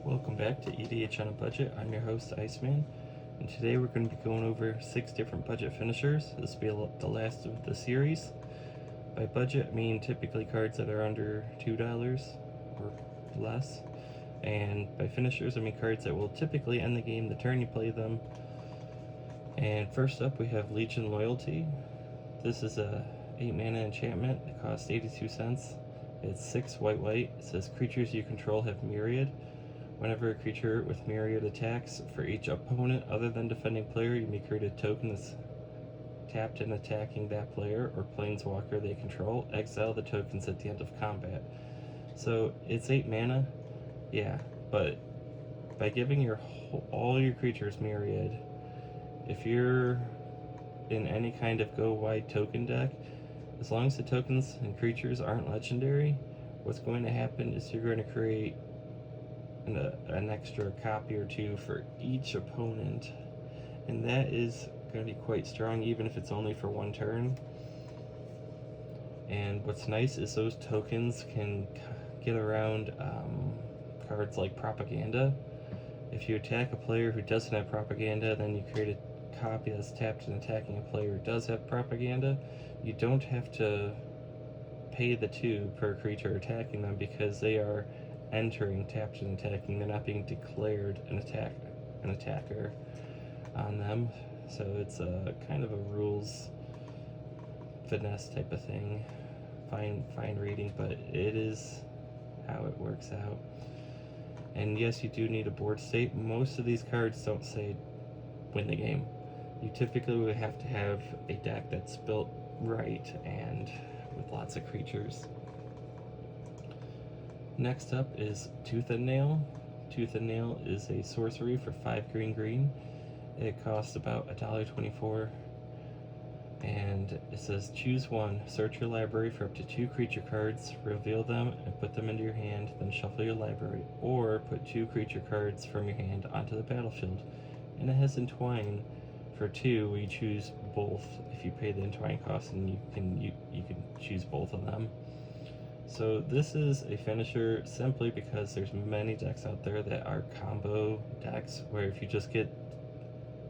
Welcome back to EDH on a Budget. I'm your host, Iceman, and today we're going to be going over 6 different budget finishers. This will be the last of the series. By budget, I mean typically cards that are under $2 or less, and by finishers, I mean cards that will typically end the game the turn you play them. And first up, we have Legion Loyalty. This is a 8 mana enchantment. It costs 82 cents. It's 6 white. It says creatures you control have Myriad. Whenever a creature with Myriad attacks, for each opponent other than defending player, you may create a token that's tapped and attacking that player or planeswalker they control. Exile the tokens at the end of combat. So it's 8 mana, yeah, but by giving all your creatures Myriad, if you're in any kind of go wide token deck, as long as the tokens and creatures aren't legendary, what's going to happen is you're going to create an extra copy or two for each opponent, and that is going to be quite strong even if it's only for one turn. And what's nice is those tokens can get around cards like Propaganda. If you attack a player who doesn't have Propaganda, then you create a copy that's tapped and attacking a player who does have Propaganda. You don't have to pay the 2 per creature attacking them because they are entering tapped and attacking. They're not being declared an attacker on them. So it's a kind of a rules finesse type of thing. Fine reading, but it is how it works out. And yes, you do need a board state. Most of these cards don't say win the game. You typically would have to have a deck that's built right and with lots of creatures. Next up is Tooth and Nail. Tooth and Nail is a sorcery for 5 green. It costs about $1.24, and it says choose one, search your library for up to 2 creature cards, reveal them and put them into your hand, then shuffle your library, or put 2 creature cards from your hand onto the battlefield. And it has Entwine for 2, where you choose both if you pay the Entwine cost, and you can choose both of them. So this is a finisher simply because there's many decks out there that are combo decks where if you just get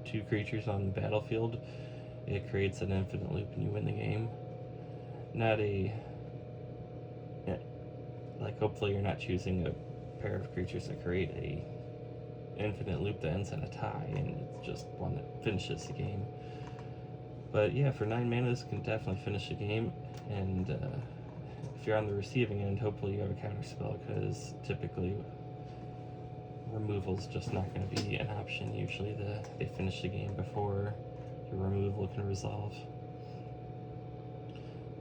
2 creatures on the battlefield, it creates an infinite loop and you win the game. Like hopefully you're not choosing a pair of creatures that create a infinite loop that ends in a tie, and it's just one that finishes the game. But yeah, for 9 mana this can definitely finish the game, and if you're on the receiving end, hopefully you have a counter spell, because typically removal's just not going to be an option. Usually they finish the game before your removal can resolve.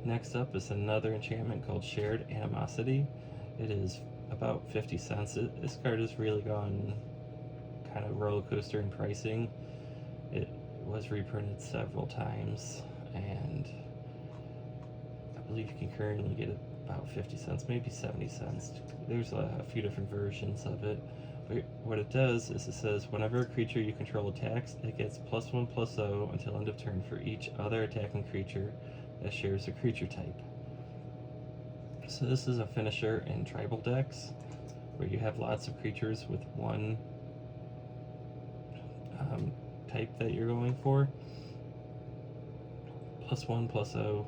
Next up is another enchantment called Shared Animosity. It is about 50 cents. This card has really gone kind of roller coaster in pricing. It was reprinted several times, and I believe you can currently get it about 50 cents, maybe 70 cents. There's a few different versions of it. But what it does is it says whenever a creature you control attacks, it gets +1/+0 until end of turn for each other attacking creature that shares a creature type. So this is a finisher in tribal decks where you have lots of creatures with one type that you're going for. +1/+0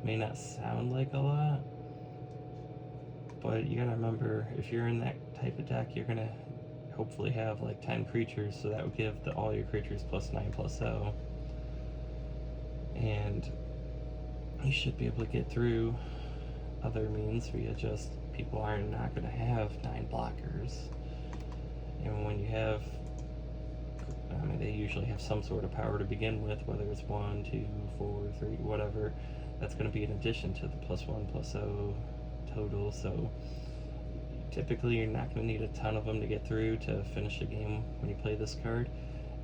may not sound like a lot, but you gotta remember, if you're in that type of deck, you're gonna hopefully have like 10 creatures, so that would give all your creatures +9/+0, and you should be able to get through other means via just people are not going to have 9 blockers. And when you have, I mean, they usually have some sort of power to begin with, whether it's 1, 2, 4, 3, whatever. That's going to be in addition to the +1/+0 total. So typically you're not going to need a ton of them to get through to finish a game when you play this card.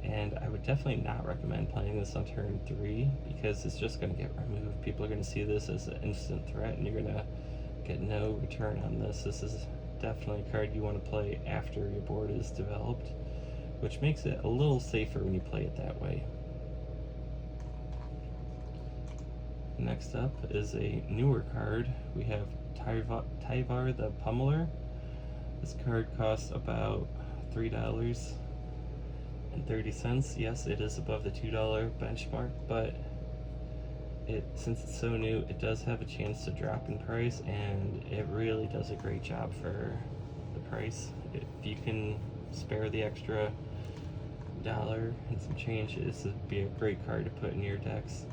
And I would definitely not recommend playing this on turn 3, because it's just going to get removed. People are going to see this as an instant threat, and you're going to get no return on this. This is definitely a card you want to play after your board is developed, which makes it a little safer when you play it that way. Next up is a newer card. We have Tyvar the Pummeler. This card costs about $3.30. Yes, it is above the $2 benchmark, but since it's so new, it does have a chance to drop in price, and it really does a great job for the price. If you can spare the extra dollar and some change, this would be a great card to put in your decks.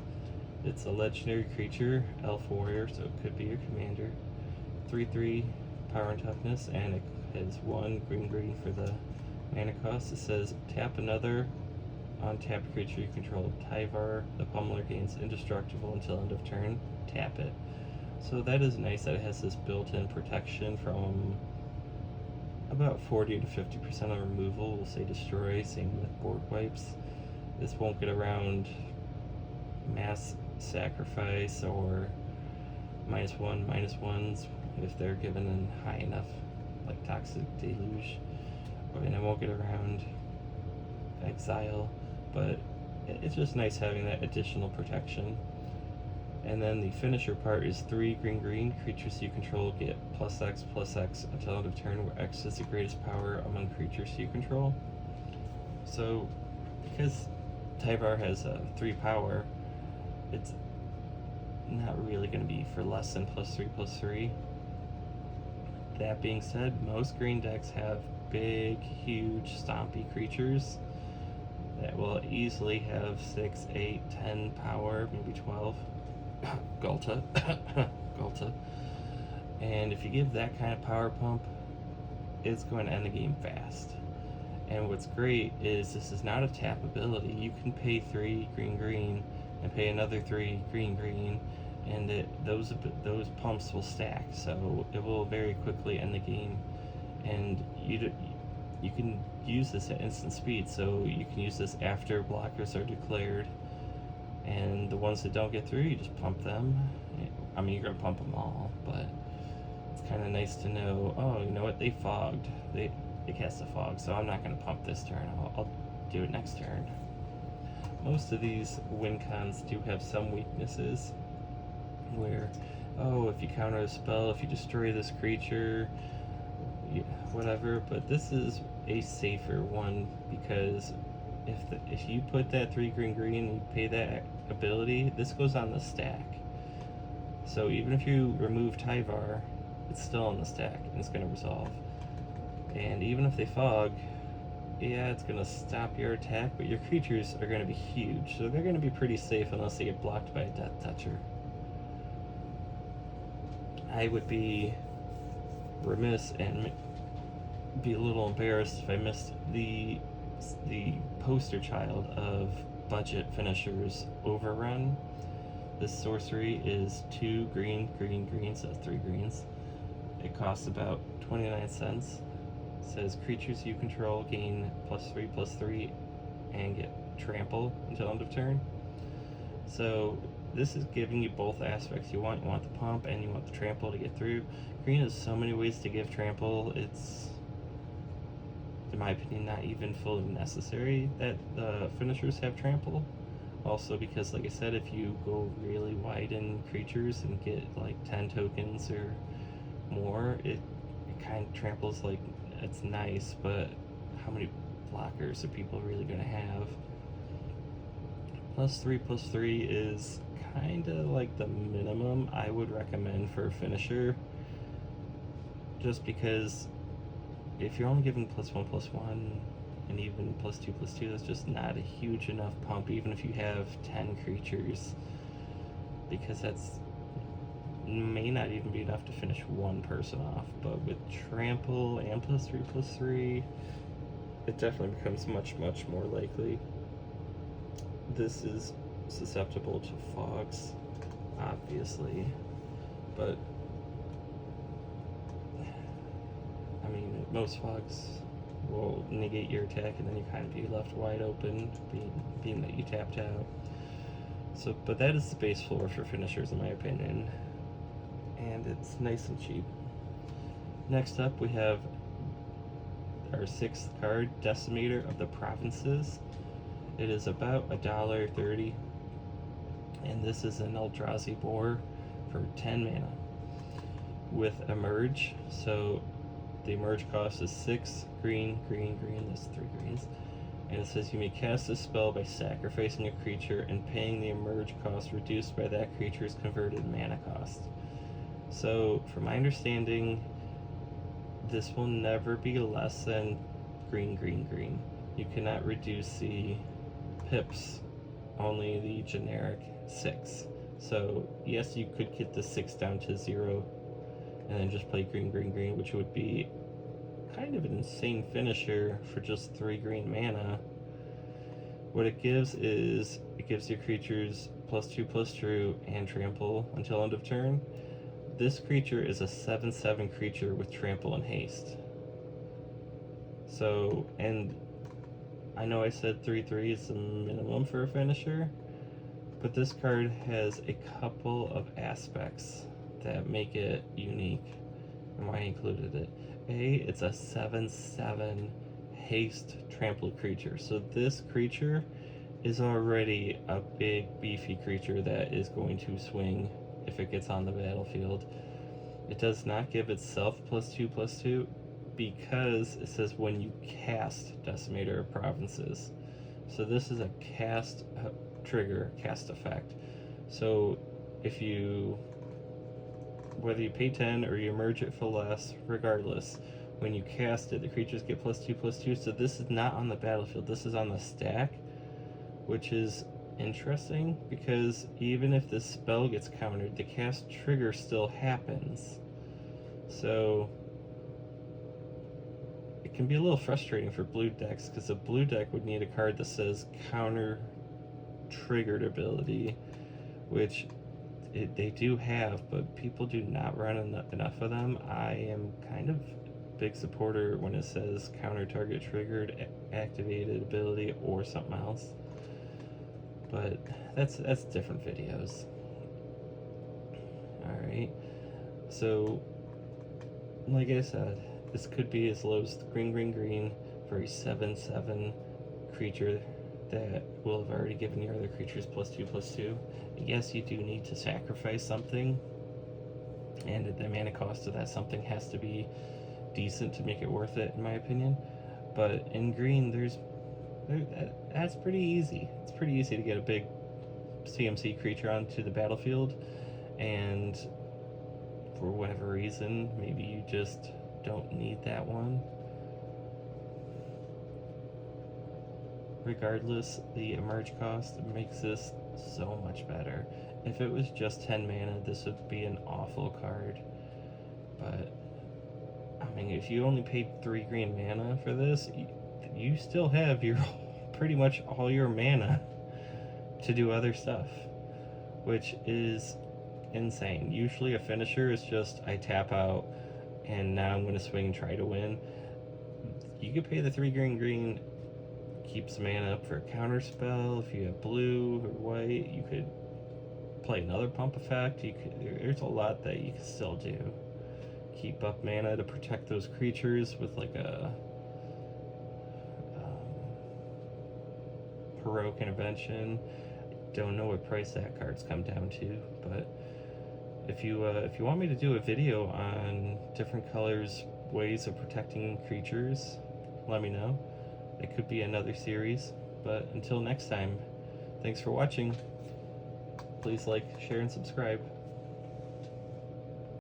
It's a legendary creature, Elf Warrior, so it could be your commander. 3/3 power and toughness, and it has 1 green for the mana cost. It says tap another untapped creature you control. Tyvar the Pummeler gains indestructible until end of turn. Tap it. So that is nice that it has this built-in protection from about 40 to 50% of removal. We'll say destroy, same with board wipes. This won't get around mass sacrifice or -1/-1s if they're given in high enough, like Toxic Deluge. And it won't get around exile, but it's just nice having that additional protection. And then the finisher part is 3 green. Creatures you control get +X/+X until end of turn, where X is the greatest power among creatures you control. So, because Tyvar has 3 power, it's not really going to be for less than +3/+3. That being said, most green decks have big, huge, stompy creatures that will easily have 6, 8, 10 power, maybe 12. Ghalta. Ghalta. And if you give that kind of power pump, it's going to end the game fast. And what's great is this is not a tap ability. You can pay 3 green and pay another 3 green, and those pumps will stack, so it will very quickly end the game. And you can use this at instant speed, so you can use this after blockers are declared, and the ones that don't get through, you just pump them. I mean, you're gonna pump them all, but it's kind of nice to know, oh, you know what, they fogged, they cast a fog, so I'm not gonna pump this turn, I'll do it next turn. Most of these win cons do have some weaknesses where, oh, if you counter a spell, if you destroy this creature, whatever, but this is a safer one, because if you put that 3 green and you pay that ability, this goes on the stack. So even if you remove Tyvar, it's still on the stack and it's going to resolve. And even if they fog, yeah, it's going to stop your attack, but your creatures are going to be huge, so they're going to be pretty safe unless they get blocked by a Death Toucher. I would be remiss and be a little embarrassed if I missed the poster child of budget finishers, Overrun. This sorcery is 2 green, so 3 greens. It costs about 29 cents. It says creatures you control gain +3/+3 and get trample until end of turn. So this is giving you both aspects you want. You want the pump and you want the trample to get through. Green has so many ways to give trample, it's, in my opinion, not even fully necessary that the finishers have trample. Also because, like I said, if you go really wide in creatures and get like 10 tokens or more, it kind of tramples, like, it's nice, but how many blockers are people really going to have? +3/+3 is kind of like the minimum I would recommend for a finisher, just because if you're only giving +1/+1 and even +2/+2, that's just not a huge enough pump, even if you have 10 creatures, because that's may not even be enough to finish one person off. But with trample and +3/+3, it definitely becomes much more likely. This is susceptible to fogs, obviously, but I mean, most fogs will negate your attack, and then you kind of be left wide open, being that you tapped out. So, but that is the base floor for finishers, in my opinion, and it's nice and cheap. Next up, we have our 6th card, Decimator of the Provinces. It is about $1.30, and this is an Eldrazi boar for 10 mana with Emerge. So the emerge cost is 6 green, green, green, that's 3 greens. And it says you may cast a spell by sacrificing a creature and paying the emerge cost reduced by that creature's converted mana cost. So, from my understanding, this will never be less than green, green, green. You cannot reduce the pips, only the generic 6. So, yes, you could get the 6 down to 0 and then just play green, green, green, which would be kind of an insane finisher for just 3 green mana. What it gives is, it gives your creatures +2/+2 and trample until end of turn. This creature is a 7/7 creature with trample and haste. So, and I know I said 3/3 is the minimum for a finisher, but this card has a couple of aspects that make it unique, and why I included it. It's a 7/7 haste trample creature. So this creature is already a big beefy creature that is going to swing if it gets on the battlefield. It does not give itself +2/+2 because it says when you cast Decimator of Provinces. So this is a cast trigger, cast effect. So if you, whether you pay 10 or you merge it for less, regardless, when you cast it, the creatures get +2/+2. So this is not on the battlefield, this is on the stack, which is interesting because even if this spell gets countered, the cast trigger still happens. So it can be a little frustrating for blue decks because a blue deck would need a card that says counter triggered ability, which they do have, but people do not run enough of them. I am kind of a big supporter when it says counter target triggered activated ability or something else, but that's different videos. Alright, so like I said, this could be as low as green, green, green for a 7/7 creature that will have already given your other creatures +2/+2. Yes, you do need to sacrifice something, and the mana cost of that something has to be decent to make it worth it, in my opinion. But in green, that's pretty easy. It's pretty easy to get a big CMC creature onto the battlefield, and for whatever reason, maybe you just don't need that one. Regardless, the emerge cost makes this so much better. If it was just 10 mana, this would be an awful card. But, I mean, if you only paid 3 green mana for this, you still have your pretty much all your mana to do other stuff, which is insane. Usually a finisher is just, I tap out, and now I'm going to swing and try to win. You could pay the 3 green green, keeps mana up for a counter spell. If you have blue or white, you could play another pump effect. There's a lot that you can still do. Keep up mana to protect those creatures with like a heroic intervention. Don't know what price that card's come down to, but if you want me to do a video on different colors, ways of protecting creatures, let me know. It could be another series, but until next time, thanks for watching. Please like, share, and subscribe.